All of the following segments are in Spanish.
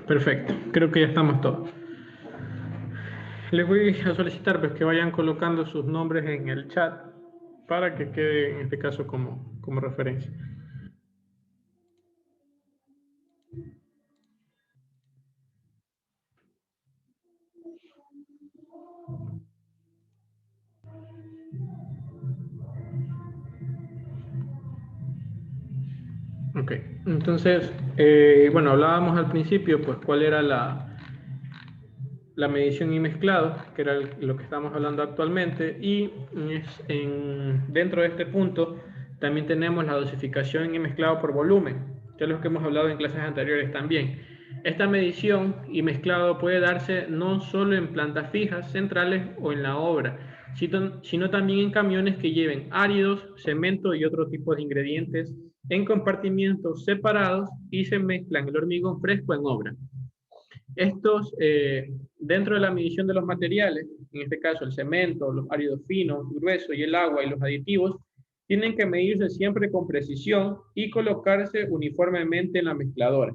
Perfecto, creo que ya estamos todos. Les voy a solicitar pues, que vayan colocando sus nombres en el chat para que quede en este caso como referencia. Ok, entonces, bueno, hablábamos al principio, pues, cuál era la medición y mezclado, que era lo que estamos hablando actualmente, y dentro de este punto también tenemos la dosificación y mezclado por volumen, que es lo que hemos hablado en clases anteriores también. Esta medición y mezclado puede darse no solo en plantas fijas, centrales o en la obra, sino también en camiones que lleven áridos, cemento y otro tipo de ingredientes en compartimientos separados y se mezclan el hormigón fresco en obra. Estos, dentro de la medición de los materiales, en este caso el cemento, los áridos finos, gruesos y el agua y los aditivos, tienen que medirse siempre con precisión y colocarse uniformemente en la mezcladora.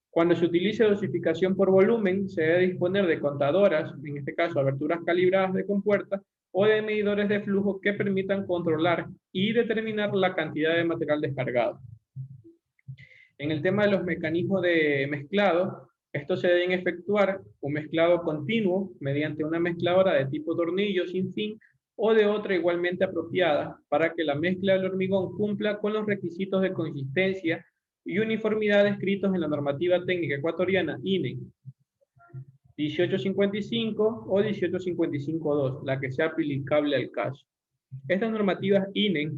Cuando se utilice dosificación por volumen, se debe disponer de contadoras, en este caso aberturas calibradas de compuerta, o de medidores de flujo que permitan controlar y determinar la cantidad de material descargado. En el tema de los mecanismos de mezclado, estos se deben efectuar un mezclado continuo mediante una mezcladora de tipo tornillo sin fin o de otra igualmente apropiada para que la mezcla del hormigón cumpla con los requisitos de consistencia y uniformidad descritos en la normativa técnica ecuatoriana INE 1855 o 1855-2, la que sea aplicable al caso. Estas normativas INE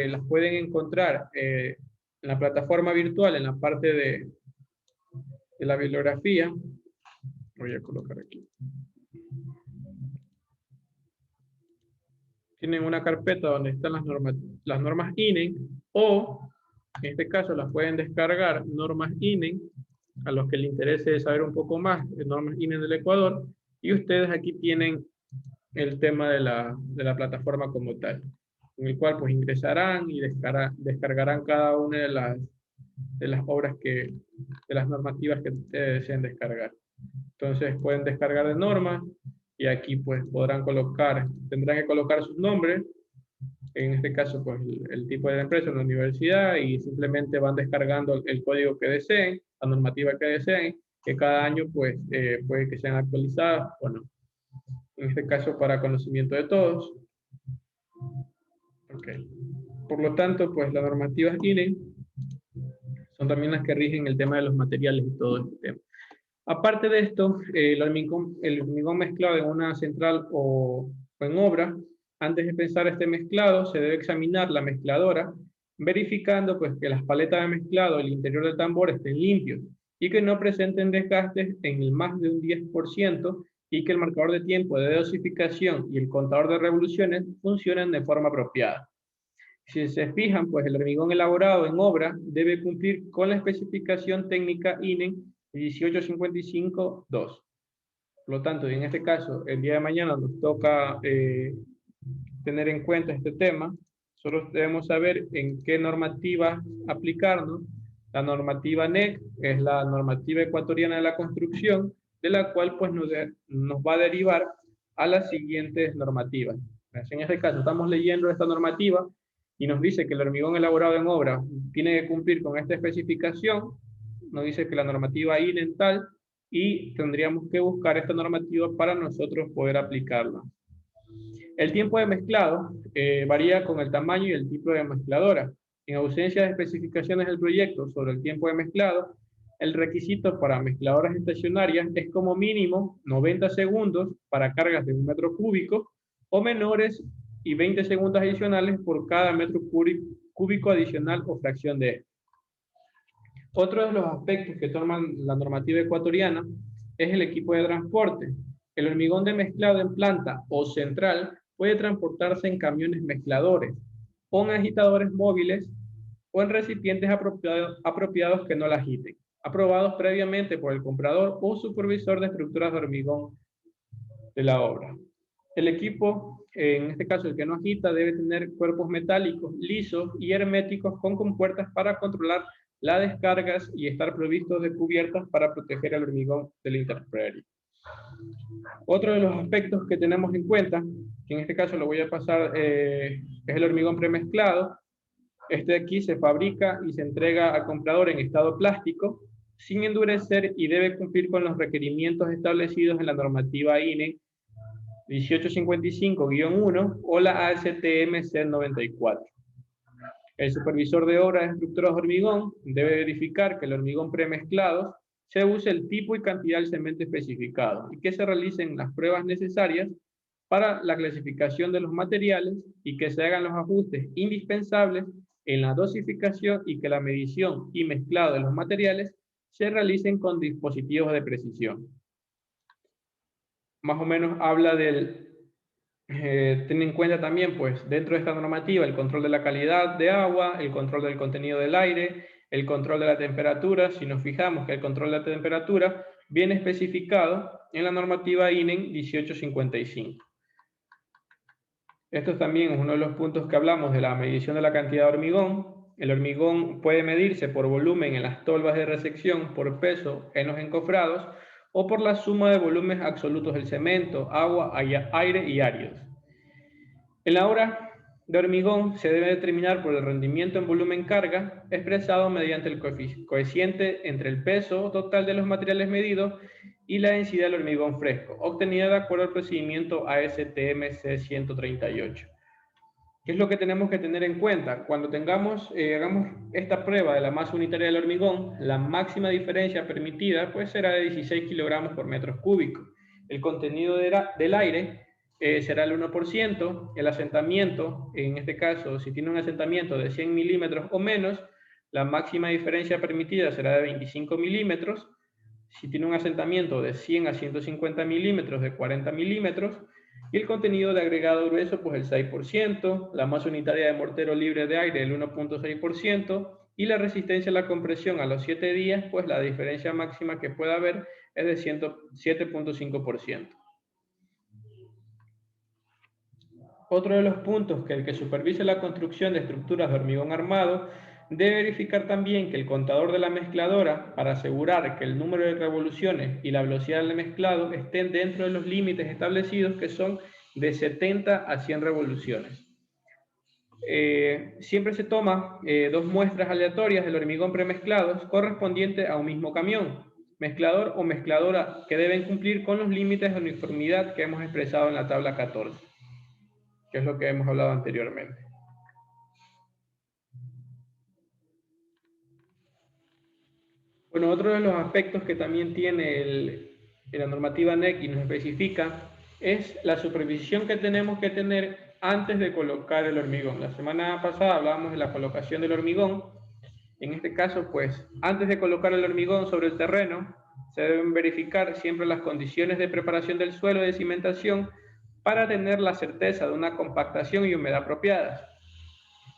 las pueden encontrar en la plataforma virtual, en la parte de la bibliografía. Voy a colocar aquí. Tienen una carpeta donde están las normas INE, o en este caso las pueden descargar, normas INE, a los que les interese saber un poco más de normas INE del Ecuador, y ustedes aquí tienen el tema de la plataforma como tal, en el cual pues ingresarán y descargarán cada una de las obras de las normativas que ustedes deseen descargar. Entonces pueden descargar de normas y aquí pues tendrán que colocar sus nombres, en este caso pues el tipo de la empresa, la universidad, y simplemente van descargando el código que deseen, la normativa que deseen, que cada año pues puede que sean actualizadas o no. En este caso para conocimiento de todos. Okay. Por lo tanto, pues las normativas INE son también las que rigen el tema de los materiales y todo este tema. Aparte de esto, el hormigón mezclado en una central o en obra, antes de pensar este mezclado, se debe examinar la mezcladora, verificando pues, que las paletas de mezclado del interior del tambor estén limpios y que no presenten desgastes en el más de un 10% y que el marcador de tiempo de dosificación y el contador de revoluciones funcionen de forma apropiada. Si se fijan, pues el hormigón elaborado en obra debe cumplir con la especificación técnica INE 1855-2. Por lo tanto, en este caso, el día de mañana nos toca tener en cuenta este tema. Solo debemos saber en qué normativa aplicarnos. La normativa NEC es la normativa ecuatoriana de la construcción, de la cual pues nos va a derivar a las siguientes normativas. En este caso, estamos leyendo esta normativa y nos dice que el hormigón elaborado en obra tiene que cumplir con esta especificación, nos dice que la normativa INE tal, y tendríamos que buscar esta normativa para nosotros poder aplicarla. El tiempo de mezclado varía con el tamaño y el tipo de mezcladora. En ausencia de especificaciones del proyecto sobre el tiempo de mezclado, el requisito para mezcladoras estacionarias es como mínimo 90 segundos para cargas de 1 metro cúbico o menores y 20 segundos adicionales por cada metro cúbico adicional o fracción de él. Otro de los aspectos que toma la normativa ecuatoriana es el equipo de transporte. El hormigón de mezclado en planta o central puede transportarse en camiones mezcladores, o en agitadores móviles, o en recipientes apropiados que no la agiten, aprobados previamente por el comprador o supervisor de estructuras de hormigón de la obra. El equipo, en este caso el que no agita, debe tener cuerpos metálicos, lisos y herméticos con compuertas para controlar las descargas y estar provistos de cubiertas para proteger al hormigón de la intemperie. Otro de los aspectos que tenemos en cuenta, que en este caso lo voy a pasar, es el hormigón premezclado. Este de aquí se fabrica y se entrega al comprador en estado plástico, sin endurecer, y debe cumplir con los requerimientos establecidos en la normativa INE 1855-1 o la ASTM C94. El supervisor de obras de estructuras de hormigón debe verificar que el hormigón premezclado se use el tipo y cantidad del cemento especificado y que se realicen las pruebas necesarias para la clasificación de los materiales y que se hagan los ajustes indispensables en la dosificación y que la medición y mezclado de los materiales se realicen con dispositivos de precisión. Más o menos habla del... ten en cuenta también, pues, dentro de esta normativa, el control de la calidad de agua, el control del contenido del aire, el control de la temperatura. Si nos fijamos que el control de la temperatura viene especificado en la normativa INE 1855. Esto también es uno de los puntos que hablamos de la medición de la cantidad de hormigón. El hormigón puede medirse por volumen en las tolvas de resección, por peso en los encofrados, o por la suma de volúmenes absolutos del cemento, agua, aire y áridos. En la hora de hormigón se debe determinar por el rendimiento en volumen carga, expresado mediante el coeficiente entre el peso total de los materiales medidos y la densidad del hormigón fresco, obtenida de acuerdo al procedimiento ASTM C138. ¿Qué es lo que tenemos que tener en cuenta? Cuando hagamos esta prueba de la masa unitaria del hormigón, la máxima diferencia permitida pues será de 16 kilogramos por metro cúbico. El contenido del aire será el 1%, el asentamiento, en este caso, si tiene un asentamiento de 100 milímetros o menos, la máxima diferencia permitida será de 25 milímetros. Si tiene un asentamiento de 100 a 150 milímetros, de 40 milímetros, y el contenido de agregado grueso, pues el 6%, la masa unitaria de mortero libre de aire, el 1.6%, y la resistencia a la compresión a los 7 días, pues la diferencia máxima que pueda haber es de 7.5%. Otro de los puntos que el que supervise la construcción de estructuras de hormigón armado debe verificar también que el contador de la mezcladora, para asegurar que el número de revoluciones y la velocidad del mezclado estén dentro de los límites establecidos, que son de 70 a 100 revoluciones. Siempre se toma 2 muestras aleatorias del hormigón premezclado correspondiente a un mismo camión, mezclador o mezcladora, que deben cumplir con los límites de uniformidad que hemos expresado en la tabla 14, que es lo que hemos hablado anteriormente. Bueno, otro de los aspectos que también tiene la normativa NEC y nos especifica es la supervisión que tenemos que tener antes de colocar el hormigón. La semana pasada hablábamos de la colocación del hormigón. En este caso, pues, antes de colocar el hormigón sobre el terreno, se deben verificar siempre las condiciones de preparación del suelo de cimentación para tener la certeza de una compactación y humedad apropiadas.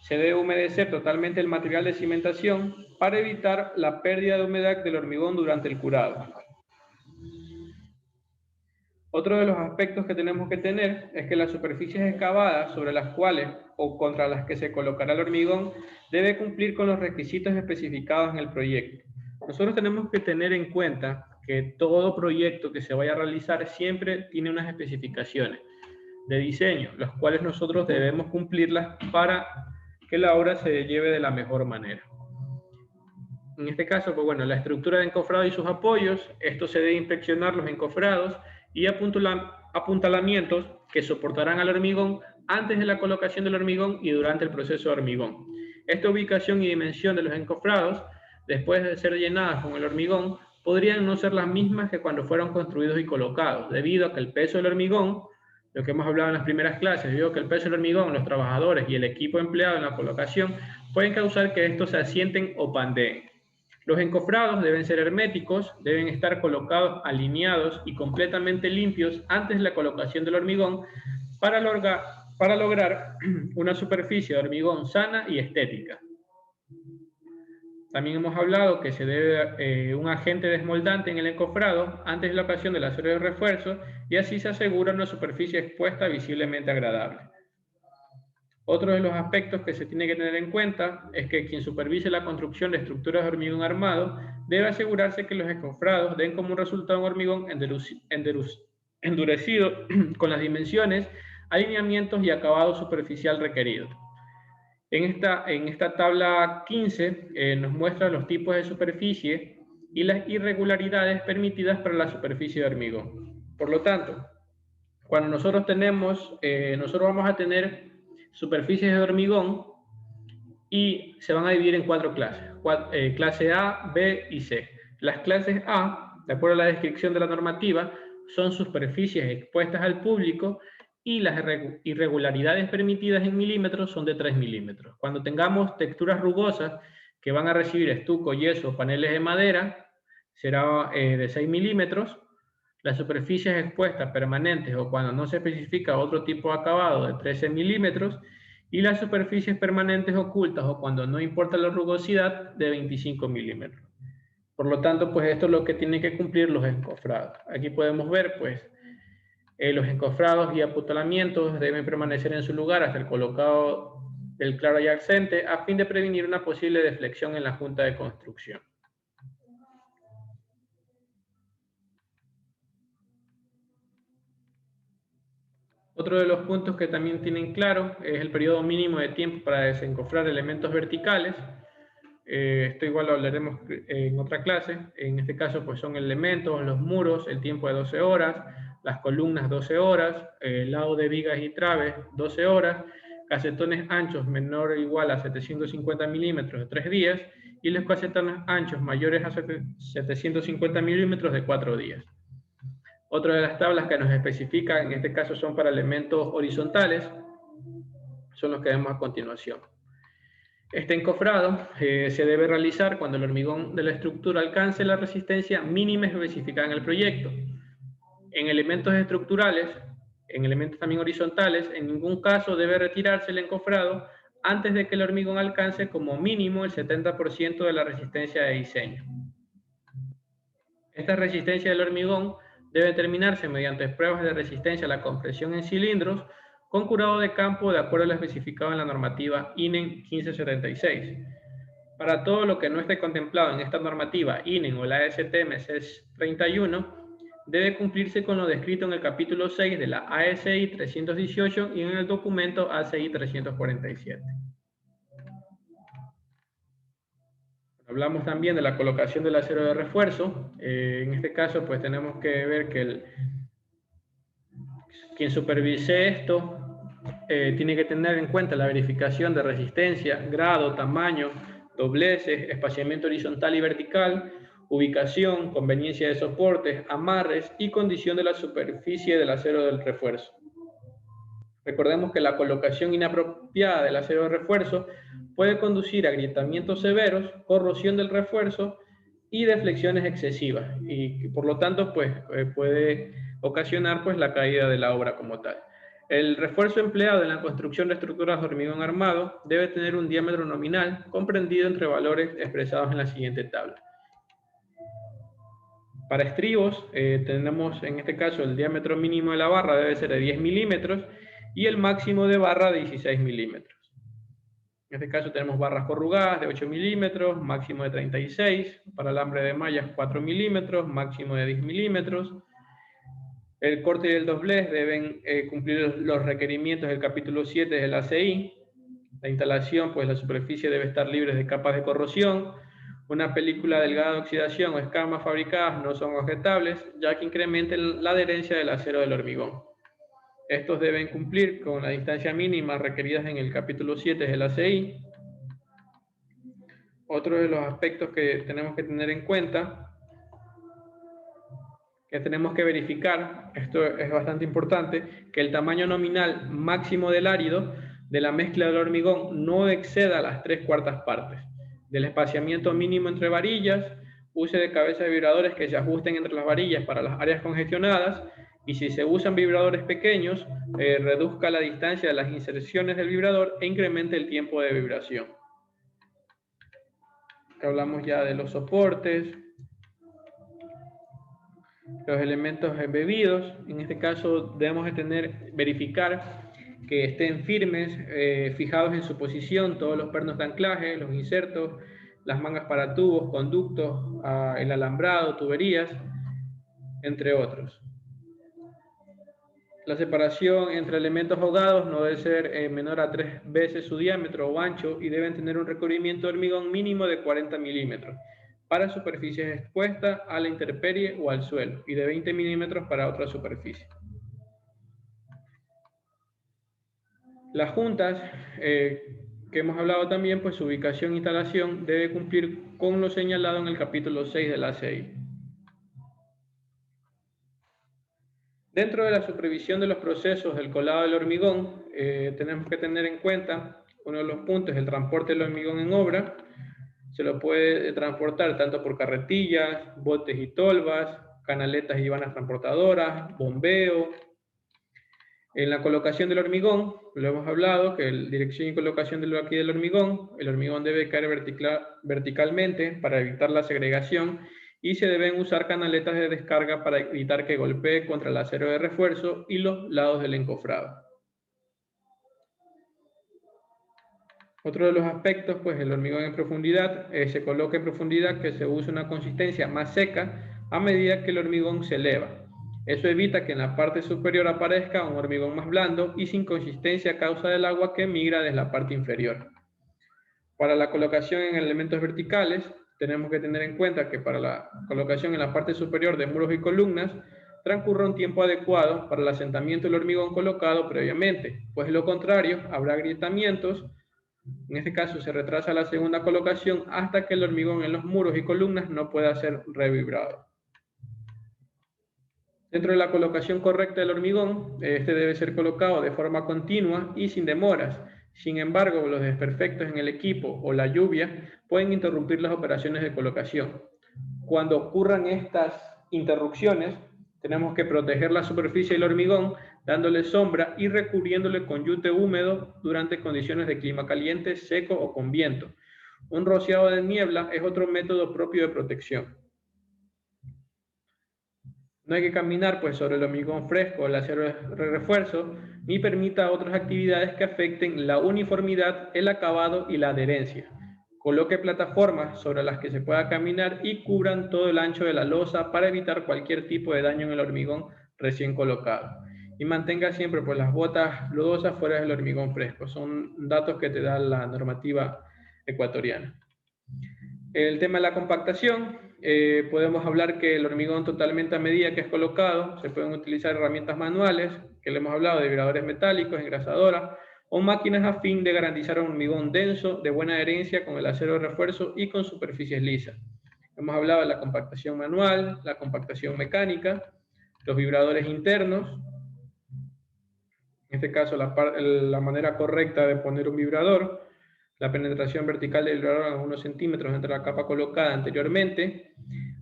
Se debe humedecer totalmente el material de cimentación para evitar la pérdida de humedad del hormigón durante el curado. Otro de los aspectos que tenemos que tener es que las superficies excavadas sobre las cuales o contra las que se colocará el hormigón debe cumplir con los requisitos especificados en el proyecto. Nosotros tenemos que tener en cuenta que todo proyecto que se vaya a realizar siempre tiene unas especificaciones de diseño, las cuales nosotros debemos cumplirlas para que la obra se lleve de la mejor manera. En este caso, pues bueno, la estructura de encofrado y sus apoyos, esto se debe inspeccionar los encofrados y apuntalamientos que soportarán al hormigón antes de la colocación del hormigón y durante el proceso de hormigón. Esta ubicación y dimensión de los encofrados, después de ser llenadas con el hormigón, podrían no ser las mismas que cuando fueron construidos y colocados, debido a que el peso del hormigón, lo que hemos hablado en las primeras clases, debido a que el peso del hormigón, los trabajadores y el equipo empleado en la colocación pueden causar que estos se asienten o pandeen. Los encofrados deben ser herméticos, deben estar colocados, alineados y completamente limpios antes de la colocación del hormigón para lograr una superficie de hormigón sana y estética. También hemos hablado que se debe un agente desmoldante en el encofrado antes de la ocasión del acero de refuerzo y así se asegura una superficie expuesta visiblemente agradable. Otro de los aspectos que se tiene que tener en cuenta es que quien supervise la construcción de estructuras de hormigón armado debe asegurarse que los encofrados den como resultado un hormigón endurecido con las dimensiones, alineamientos y acabado superficial requeridos. En esta tabla 15 nos muestra los tipos de superficie y las irregularidades permitidas para la superficie de hormigón. Por lo tanto, cuando nosotros vamos a tener superficies de hormigón y se van a dividir en 4 clases, clase A, B y C. Las clases A, de acuerdo a la descripción de la normativa, son superficies expuestas al público y las irregularidades permitidas en milímetros son de 3 milímetros. Cuando tengamos texturas rugosas que van a recibir estuco, yeso, paneles de madera, será de 6 milímetros. Las superficies expuestas permanentes o cuando no se especifica otro tipo de acabado de 13 milímetros y las superficies permanentes ocultas o cuando no importa la rugosidad de 25 milímetros. Por lo tanto, pues esto es lo que tienen que cumplir los encofrados. Aquí podemos ver, pues, los encofrados y apuntalamientos deben permanecer en su lugar hasta el colocado del claro adyacente a fin de prevenir una posible deflexión en la junta de construcción. Otro de los puntos que también tienen claro es el periodo mínimo de tiempo para desencofrar elementos verticales. Esto igual lo hablaremos en otra clase. En este caso, pues son elementos, los muros, el tiempo de 12 horas, las columnas 12 horas, el lado de vigas y traves 12 horas, casetones anchos menor o igual a 750 milímetros de 3 días y los casetones anchos mayores a 750 milímetros de 4 días. Otra de las tablas que nos especifica, en este caso son para elementos horizontales, son los que vemos a continuación. Este encofrado se debe realizar cuando el hormigón de la estructura alcance la resistencia mínima especificada en el proyecto. En elementos estructurales, en elementos también horizontales, en ningún caso debe retirarse el encofrado antes de que el hormigón alcance como mínimo el 70% de la resistencia de diseño. Esta resistencia del hormigón debe determinarse mediante pruebas de resistencia a la compresión en cilindros con curado de campo de acuerdo a lo especificado en la normativa INEN 1576. Para todo lo que no esté contemplado en esta normativa INEN o la ASTM 631, debe cumplirse con lo descrito en el capítulo 6 de la ASI 318 y en el documento ASI 347. Hablamos también de la colocación del acero de refuerzo. En este caso, pues tenemos que ver que quien supervise esto tiene que tener en cuenta la verificación de resistencia, grado, tamaño, dobleces, espaciamiento horizontal y vertical, ubicación, conveniencia de soportes, amarres y condición de la superficie del acero del refuerzo. Recordemos que la colocación inapropiada del acero de refuerzo puede conducir a agrietamientos severos, corrosión del refuerzo y deflexiones excesivas y por lo tanto pues puede ocasionar pues la caída de la obra como tal. El refuerzo empleado en la construcción de estructuras de hormigón armado debe tener un diámetro nominal comprendido entre valores expresados en la siguiente tabla. Para estribos tenemos en este caso el diámetro mínimo de la barra debe ser de 10 milímetros y el máximo de barra de 16 milímetros. En este caso tenemos barras corrugadas de 8 milímetros, máximo de 36, para alambre de mallas 4 milímetros, máximo de 10 milímetros. El corte y el doblez deben cumplir los requerimientos del capítulo 7 del ACI. La instalación, pues la superficie debe estar libre de capas de corrosión. Una película delgada de oxidación o escamas fabricadas no son objetables, ya que incrementen la adherencia del acero del hormigón. Estos deben cumplir con la distancia mínima requeridas en el capítulo 7 del ACI. Otro de los aspectos que tenemos que tener en cuenta, que tenemos que verificar, esto es bastante importante, que el tamaño nominal máximo del árido de la mezcla del hormigón no exceda las 3/4 partes. Del espaciamiento mínimo entre varillas, use de cabezas de vibradores que se ajusten entre las varillas para las áreas congestionadas y si se usan vibradores pequeños, reduzca la distancia de las inserciones del vibrador e incremente el tiempo de vibración. Hablamos ya de los soportes, los elementos embebidos. En este caso debemos verificar que estén firmes, fijados en su posición, todos los pernos de anclaje, los insertos, las mangas para tubos, conductos, el alambrado, tuberías, entre otros. La separación entre elementos ahogados no debe ser menor a 3 veces su diámetro o ancho y deben tener un recubrimiento de hormigón mínimo de 40 milímetros para superficies expuestas a la intemperie o al suelo y de 20 milímetros para otra superficie. Las juntas, que hemos hablado también, pues su ubicación e instalación debe cumplir con lo señalado en el capítulo 6 de la ACI. Dentro de la supervisión de los procesos del colado del hormigón, tenemos que tener en cuenta uno de los puntos, el transporte del hormigón en obra. Se lo puede transportar tanto por carretillas, botes y tolvas, canaletas y vanas transportadoras, bombeo. En la colocación del hormigón, lo hemos hablado, que la dirección y colocación del el hormigón debe caer verticalmente para evitar la segregación y se deben usar canaletas de descarga para evitar que golpee contra el acero de refuerzo y los lados del encofrado. Otro de los aspectos, pues el hormigón en profundidad, se coloca en profundidad que se use una consistencia más seca a medida que el hormigón se eleva. Eso evita que en la parte superior aparezca un hormigón más blando y sin consistencia a causa del agua que migra desde la parte inferior. Para la colocación en elementos verticales, tenemos que tener en cuenta que para la colocación en la parte superior de muros y columnas, transcurra un tiempo adecuado para el asentamiento del hormigón colocado previamente, pues de lo contrario habrá agrietamientos. En este caso se retrasa la segunda colocación hasta que el hormigón en los muros y columnas no pueda ser revibrado. Dentro de la colocación correcta del hormigón, este debe ser colocado de forma continua y sin demoras. Sin embargo, los desperfectos en el equipo o la lluvia pueden interrumpir las operaciones de colocación. Cuando ocurran estas interrupciones, tenemos que proteger la superficie del hormigón dándole sombra y recubriéndole con yute húmedo durante condiciones de clima caliente, seco o con viento. Un rociado de niebla es otro método propio de protección. No hay que caminar pues, sobre el hormigón fresco o el acero de refuerzo, ni permita otras actividades que afecten la uniformidad, el acabado y la adherencia. Coloque plataformas sobre las que se pueda caminar y cubran todo el ancho de la losa para evitar cualquier tipo de daño en el hormigón recién colocado. Y mantenga siempre pues, las botas lodosas fuera del hormigón fresco. Son datos que te da la normativa ecuatoriana. El tema de la compactación, podemos hablar que el hormigón totalmente a medida que es colocado, se pueden utilizar herramientas manuales, que le hemos hablado de vibradores metálicos, engrasadoras, o máquinas a fin de garantizar un hormigón denso, de buena adherencia con el acero de refuerzo y con superficies lisas. Hemos hablado de la compactación manual, la compactación mecánica, los vibradores internos, en este caso la manera correcta de poner un vibrador, la penetración vertical del vibrador a unos centímetros entre la capa colocada anteriormente.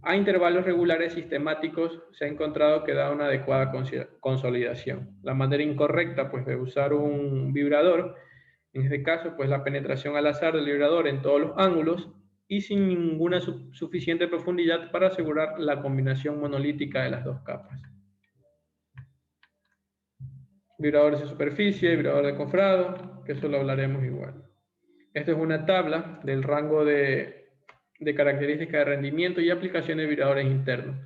A intervalos regulares sistemáticos se ha encontrado que da una adecuada consolidación. La manera incorrecta pues, de usar un vibrador, en este caso, pues la penetración al azar del vibrador en todos los ángulos y sin ninguna suficiente profundidad para asegurar la combinación monolítica de las dos capas. Vibradores de superficie, vibrador de cofrado, que eso lo hablaremos igual. Esta es una tabla del rango de características de rendimiento y aplicaciones de vibradores internos.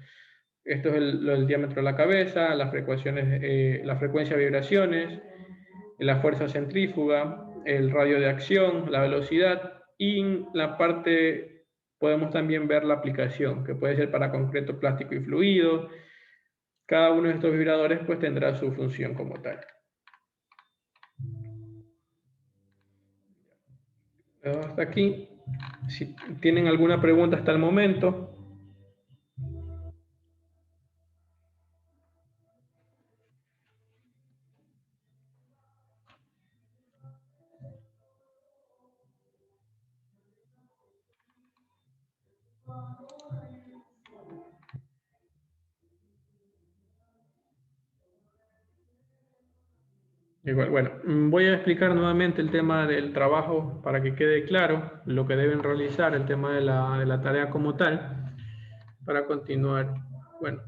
Esto es el diámetro de la cabeza, la frecuencia de vibraciones, la fuerza centrífuga, el radio de acción, la velocidad y en la parte podemos también ver la aplicación, que puede ser para concreto, plástico y fluido. Cada uno de estos vibradores pues tendrá su función como tal. Hasta aquí. Si tienen alguna pregunta hasta el momento. Igual, bueno, voy a explicar nuevamente el tema del trabajo para que quede claro lo que deben realizar, el tema de la tarea como tal, para continuar. Bueno,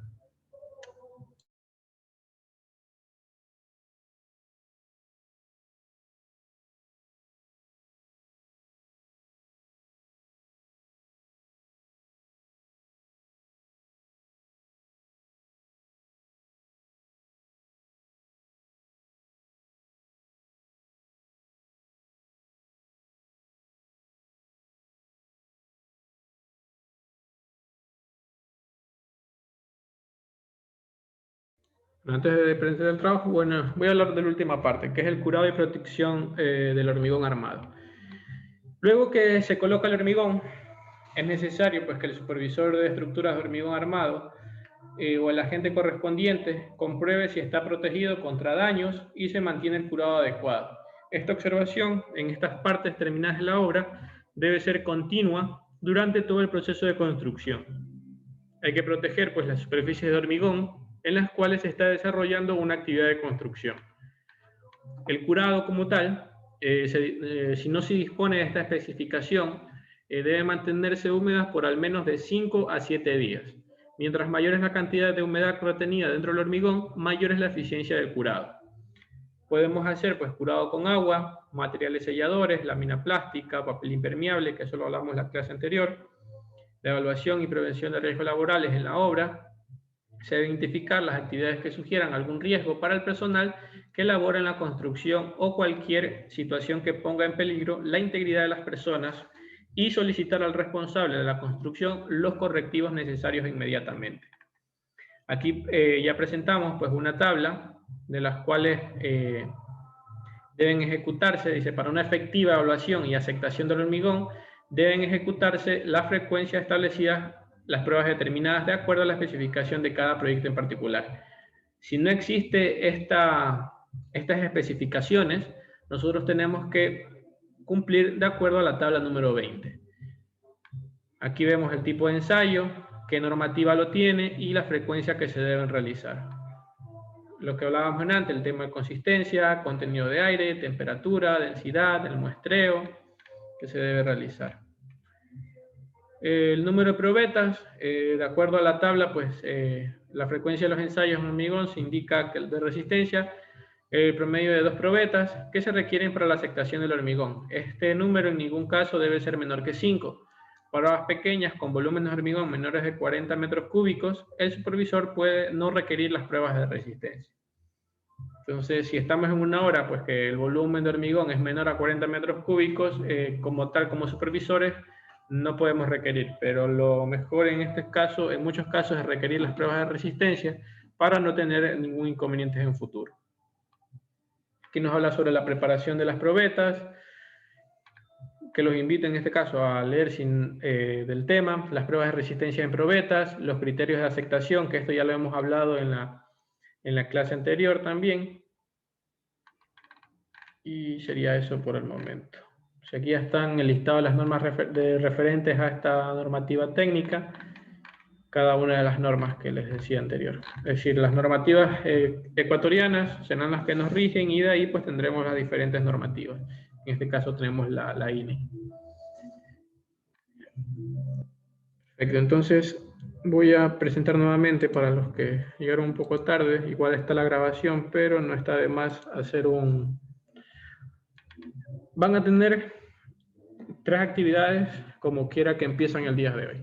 Antes de presentar el trabajo, bueno, voy a hablar de la última parte, que es el curado y protección del hormigón armado. Luego que se coloca el hormigón, es necesario pues, que el supervisor de estructuras de hormigón armado o el agente correspondiente compruebe si está protegido contra daños y se mantiene el curado adecuado. Esta observación en estas partes terminadas de la obra debe ser continua durante todo el proceso de construcción. Hay que proteger pues, las superficies de hormigón en las cuales se está desarrollando una actividad de construcción. El curado como tal, si no se dispone de esta especificación, debe mantenerse húmedas por al menos de 5 a 7 días. Mientras mayor es la cantidad de humedad retenida dentro del hormigón, mayor es la eficiencia del curado. Podemos hacer pues curado con agua, materiales selladores, lámina plástica, papel impermeable, que eso lo hablamos en la clase anterior, la evaluación y prevención de riesgos laborales en la obra. Se debe identificar las actividades que sugieran algún riesgo para el personal que labora en la construcción o cualquier situación que ponga en peligro la integridad de las personas y solicitar al responsable de la construcción los correctivos necesarios inmediatamente. Aquí ya presentamos pues, una tabla de las cuales deben ejecutarse, dice, para una efectiva evaluación y aceptación del hormigón, deben ejecutarse las frecuencias establecidas, las pruebas determinadas de acuerdo a la especificación de cada proyecto en particular. Si no existe estas especificaciones, nosotros tenemos que cumplir de acuerdo a la tabla número 20. Aquí vemos el tipo de ensayo, qué normativa lo tiene y la frecuencia que se deben realizar. Lo que hablábamos antes, el tema de consistencia, contenido de aire, temperatura, densidad, el muestreo que se debe realizar. El número de probetas, de acuerdo a la tabla, pues la frecuencia de los ensayos en hormigón se indica que el de resistencia, el promedio de 2 probetas que se requieren para la aceptación del hormigón. Este número en ningún caso debe ser menor que 5. Para pruebas pequeñas con volúmenes de hormigón menores de 40 metros cúbicos, el supervisor puede no requerir las pruebas de resistencia. Entonces, si estamos en una obra, pues que el volumen de hormigón es menor a 40 metros cúbicos, como tal, como supervisores, no podemos requerir, pero lo mejor en este caso, en muchos casos, es requerir las pruebas de resistencia para no tener ningún inconveniente en futuro. Aquí nos habla sobre la preparación de las probetas, que los invito en este caso a leer del tema, las pruebas de resistencia en probetas, los criterios de aceptación, que esto ya lo hemos hablado en la clase anterior también. Y sería eso por el momento. O sea, aquí ya están enlistadas las normas referentes a esta normativa técnica, cada una de las normas que les decía anterior. Es decir, las normativas ecuatorianas serán las que nos rigen y de ahí pues tendremos las diferentes normativas. En este caso tenemos la INE. Perfecto, entonces voy a presentar nuevamente para los que llegaron un poco tarde. Igual está la grabación, pero no está de más hacer Van a tener 3 actividades como quiera que empiezan el día de hoy.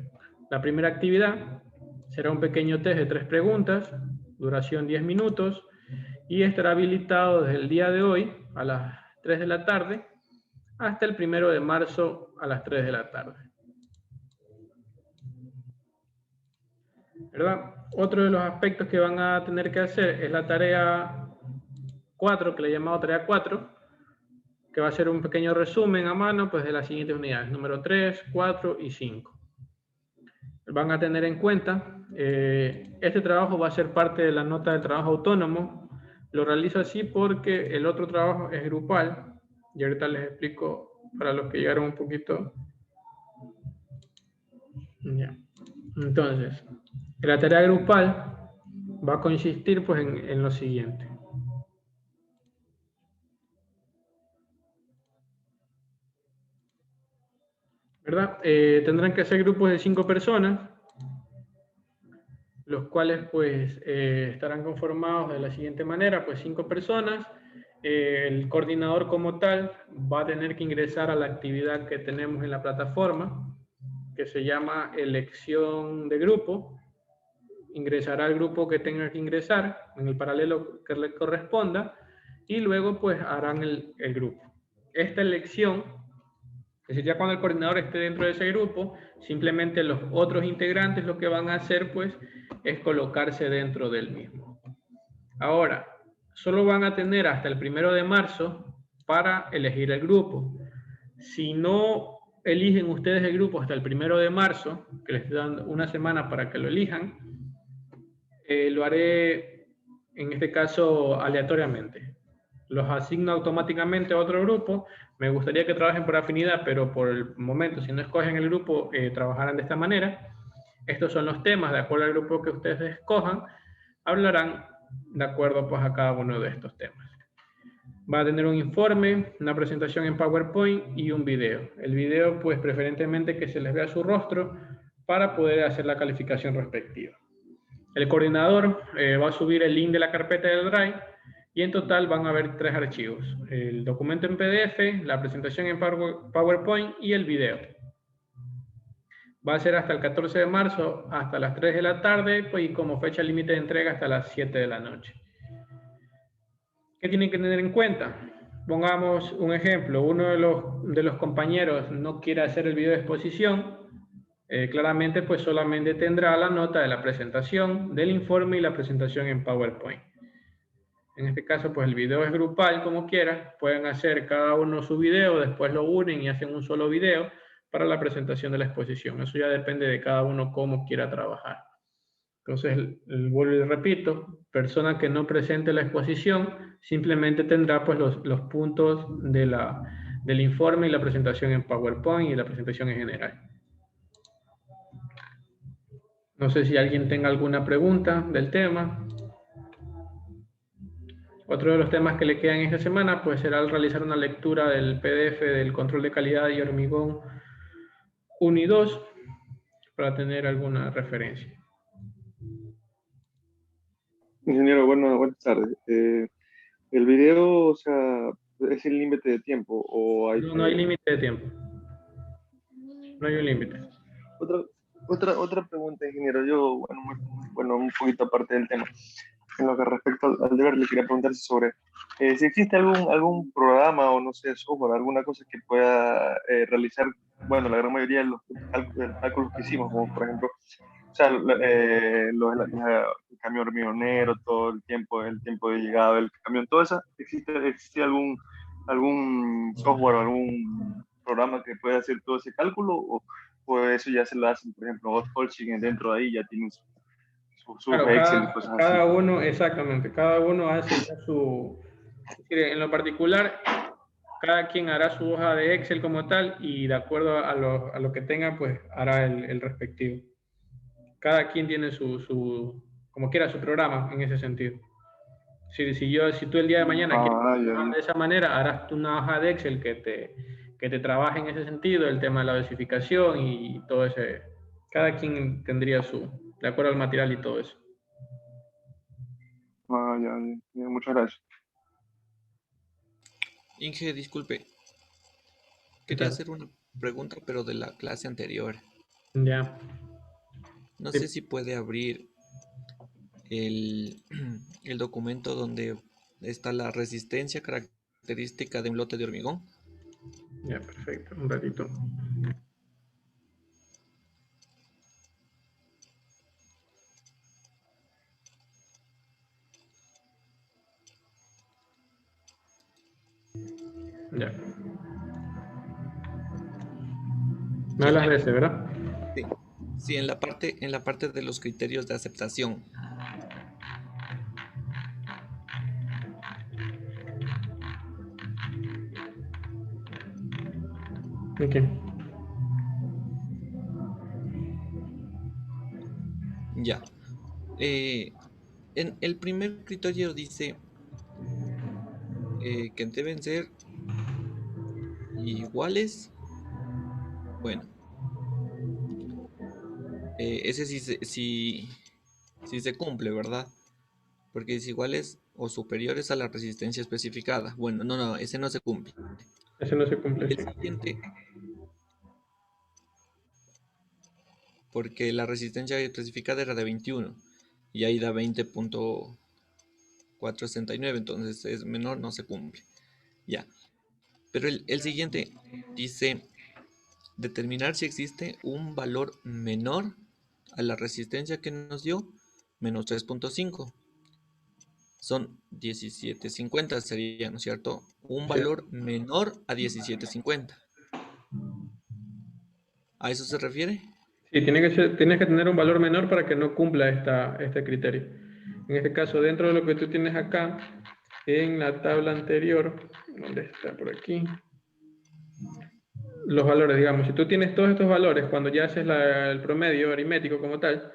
La primera actividad será un pequeño test de 3 preguntas, duración 10 minutos, y estará habilitado desde el día de hoy a las 3 de la tarde hasta el 1 de marzo a las 3 de la tarde. ¿Verdad? Otro de los aspectos que van a tener que hacer es la tarea 4, que le he llamado tarea 4, que va a ser un pequeño resumen a mano pues, de las siguientes unidades, número 3, 4 y 5. Van a tener en cuenta, este trabajo va a ser parte de la nota de trabajo autónomo. Lo realizo así porque el otro trabajo es grupal, y ahorita les explico para los que llegaron un poquito. Ya. Entonces, la tarea grupal va a consistir pues, en lo siguiente. ¿Verdad? Tendrán que ser grupos de 5 personas, los cuales pues estarán conformados de la siguiente manera, pues 5 personas. El coordinador como tal va a tener que ingresar a la actividad que tenemos en la plataforma, que se llama elección de grupo. Ingresará al grupo que tenga que ingresar, en el paralelo que le corresponda, y luego pues harán el grupo. Esta elección, es decir, ya cuando el coordinador esté dentro de ese grupo, simplemente los otros integrantes lo que van a hacer pues es colocarse dentro del mismo. Ahora, solo van a tener hasta el 1 de marzo para elegir el grupo. Si no eligen ustedes el grupo hasta el 1 de marzo, que les dan una semana para que lo elijan, lo haré en este caso aleatoriamente. Los asigno automáticamente a otro grupo. Me gustaría que trabajen por afinidad, pero por el momento, si no escogen el grupo, trabajarán de esta manera. Estos son los temas, de acuerdo al grupo que ustedes escojan, hablarán de acuerdo pues a cada uno de estos temas. Va a tener un informe, una presentación en PowerPoint y un video. El video pues preferentemente que se les vea su rostro para poder hacer la calificación respectiva. El coordinador va a subir el link de la carpeta del Drive y en total van a haber 3 archivos. El documento en PDF, la presentación en PowerPoint y el video. Va a ser hasta el 14 de marzo, hasta las 3 de la tarde, pues, y como fecha límite de entrega hasta las 7 de la noche. ¿Qué tienen que tener en cuenta? Pongamos un ejemplo, uno de los compañeros no quiere hacer el video de exposición, claramente pues solamente tendrá la nota de la presentación, del informe y la presentación en PowerPoint. En este caso pues el video es grupal como quiera, pueden hacer cada uno su video, después lo unen y hacen un solo video para la presentación de la exposición. Eso ya depende de cada uno cómo quiera trabajar. Entonces, vuelvo y repito, persona que no presente la exposición simplemente tendrá pues los puntos del informe y la presentación en PowerPoint y la presentación en general. No sé si alguien tenga alguna pregunta del tema. Otro de los temas que le quedan esta semana pues será realizar una lectura del PDF del control de calidad y hormigón 1 y 2 para tener alguna referencia. Ingeniero, buenas tardes. El video, o sea, ¿es el límite de tiempo o hay No hay límite de tiempo. No hay un límite. Otra pregunta, ingeniero. Yo, bueno, un poquito aparte del tema. En lo que respecta al deber, le quería preguntar sobre si existe algún programa o no sé, software, alguna cosa que pueda realizar, bueno, la gran mayoría de los cálculos que hicimos, como por ejemplo, o sea, el camión camionero, todo el tiempo de llegada del camión, todo eso, ¿existe algún software o algún programa que pueda hacer todo ese cálculo o eso ya se lo hacen, por ejemplo, Holcim dentro de ahí ya tienen sus Claro, Excel y cosas así? cada uno, exactamente, cada uno hace ya es decir, en lo particular, cada quien hará su hoja de Excel como tal y de acuerdo a lo que tenga, pues hará el respectivo. Cada quien tiene como quiera, su programa en ese sentido. Si tú el día de mañana quieres trabajar de esa manera, harás tú una hoja de Excel que te trabaje en ese sentido, el tema de la dosificación y todo ese. Cada quien tendría de acuerdo al material y todo eso. Muchas gracias. Inge, disculpe, ¿Qué quería tal? hacer una pregunta, pero de la clase anterior. Ya. No Sí. sé si puede abrir el, el documento donde está la resistencia característica de un lote de hormigón. Ya, perfecto. Un ratito. Ya. Me hablas de ese, ¿verdad? Sí, sí, en la parte de los criterios de aceptación. Ok. Ya. En el primer criterio dice que deben ser iguales. Bueno, ese sí se cumple, ¿verdad? Porque es iguales o superiores a la resistencia especificada. Bueno, no, ese no se cumple. Ese no se cumple, Y sí. el siguiente, porque la resistencia especificada era de 21 y ahí da 20.469, entonces es menor, no se cumple. Ya. Pero el siguiente dice determinar si existe un valor menor a la resistencia que nos dio, menos 3.5. son 17.50 sería, ¿no es cierto? Un Sí. valor menor a 17.50. ¿A eso se refiere? Sí, tienes que tener un valor menor para que no cumpla este criterio. En este caso, dentro de lo que tú tienes acá, en la tabla anterior, ¿dónde está? Por aquí. Los valores, digamos, si tú tienes todos estos valores, cuando ya haces el promedio aritmético como tal,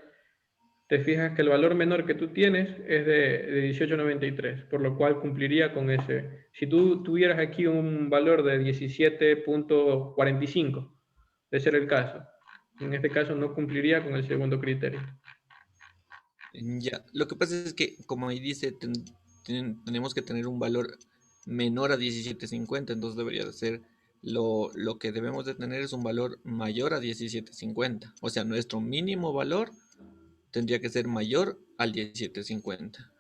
te fijas que el valor menor que tú tienes es de 18.93, por lo cual cumpliría con ese. Si tú tuvieras aquí un valor de 17.45, de ser el caso, en este caso no cumpliría con el segundo criterio. Ya, lo que pasa es que, como ahí dice, tenemos que tener un valor menor a 17.50, entonces debería de ser, lo que debemos de tener es un valor mayor a 17.50. O sea, nuestro mínimo valor tendría que ser mayor al 17.50.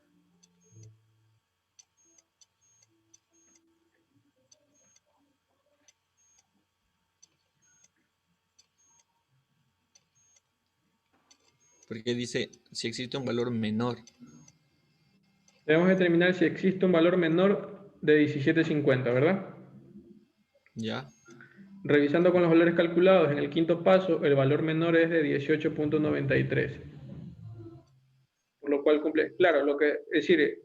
Porque dice, si existe un valor menor. Debemos determinar si existe un valor menor de 17.50, ¿verdad? ¿Ya? Revisando con los valores calculados en el quinto paso, el valor menor es de 18.93. Por lo cual cumple, claro, es decir,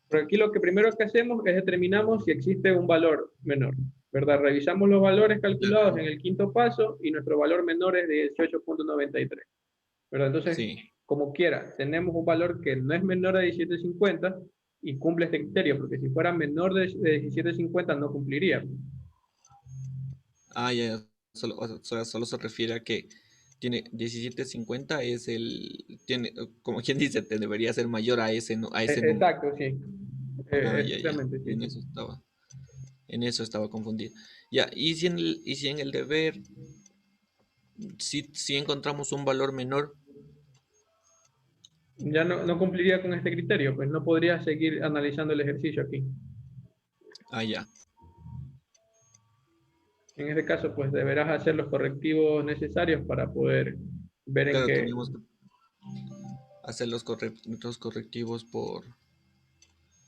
por aquí lo que primero que hacemos es determinamos si existe un valor menor, ¿verdad? Revisamos los valores calculados en el quinto paso y nuestro valor menor es de 18.93, ¿verdad? Entonces, Sí. como quiera, tenemos un valor que no es menor a 17.50 y cumple este criterio, porque si fuera menor de 17.50 no cumpliría. Ah, ya. Solo se refiere a que tiene 17.50 es como quien dice, te debería ser mayor a ese número. Exacto, sí. Ah, ya, ya. Efectivamente, sí, sí. En eso estaba confundido. Ya, y si en el deber, si encontramos un valor menor, Ya no cumpliría con este criterio, pues no podría seguir analizando el ejercicio aquí. ah, ya. En este caso, pues deberás hacer los correctivos necesarios para poder ver en Claro, qué, teníamos que hacer los correctivos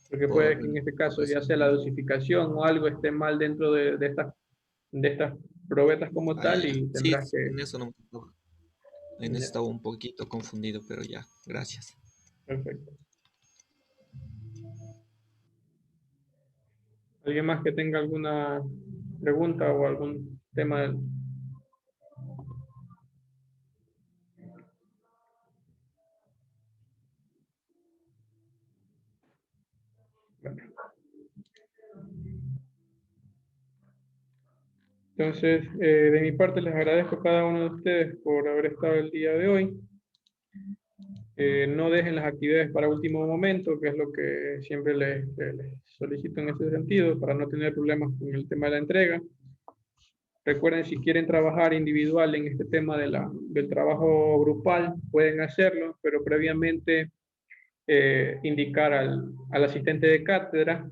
porque puede por, que en este por caso ya sea la recipiente. dosificación o algo esté mal dentro de estas probetas como Ah, ya, tal ya. y Sí, tendrás que... en eso Ya, estaba un poquito confundido, pero ya, gracias. perfecto. ¿Alguien más que tenga alguna pregunta o algún tema? Bueno, entonces, de mi parte les agradezco a cada uno de ustedes por haber estado el día de hoy. No dejen las actividades para último momento, que es lo que siempre les solicito en ese sentido, para no tener problemas con el tema de la entrega. Recuerden, si quieren trabajar individual en este tema del trabajo grupal, pueden hacerlo, pero previamente indicar al asistente de cátedra,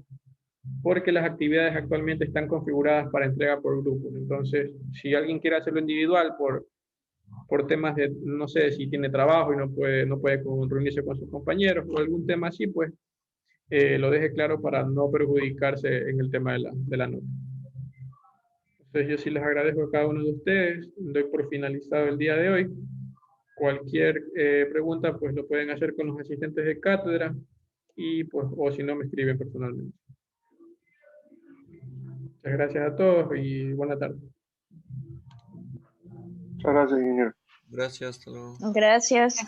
porque las actividades actualmente están configuradas para entrega por grupos. Entonces, si alguien quiere hacerlo individual por temas de, no sé, si tiene trabajo y no puede reunirse con sus compañeros o algún tema así, pues lo deje claro para no perjudicarse en el tema de la nota. Entonces yo sí les agradezco a cada uno de ustedes, doy por finalizado el día de hoy. Cualquier pregunta pues lo pueden hacer con los asistentes de cátedra y pues o si no me escriben personalmente. Muchas gracias a todos y buena tarde. Muchas gracias, ingeniero. Gracias, hasta luego. Gracias.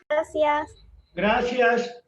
Gracias. Gracias.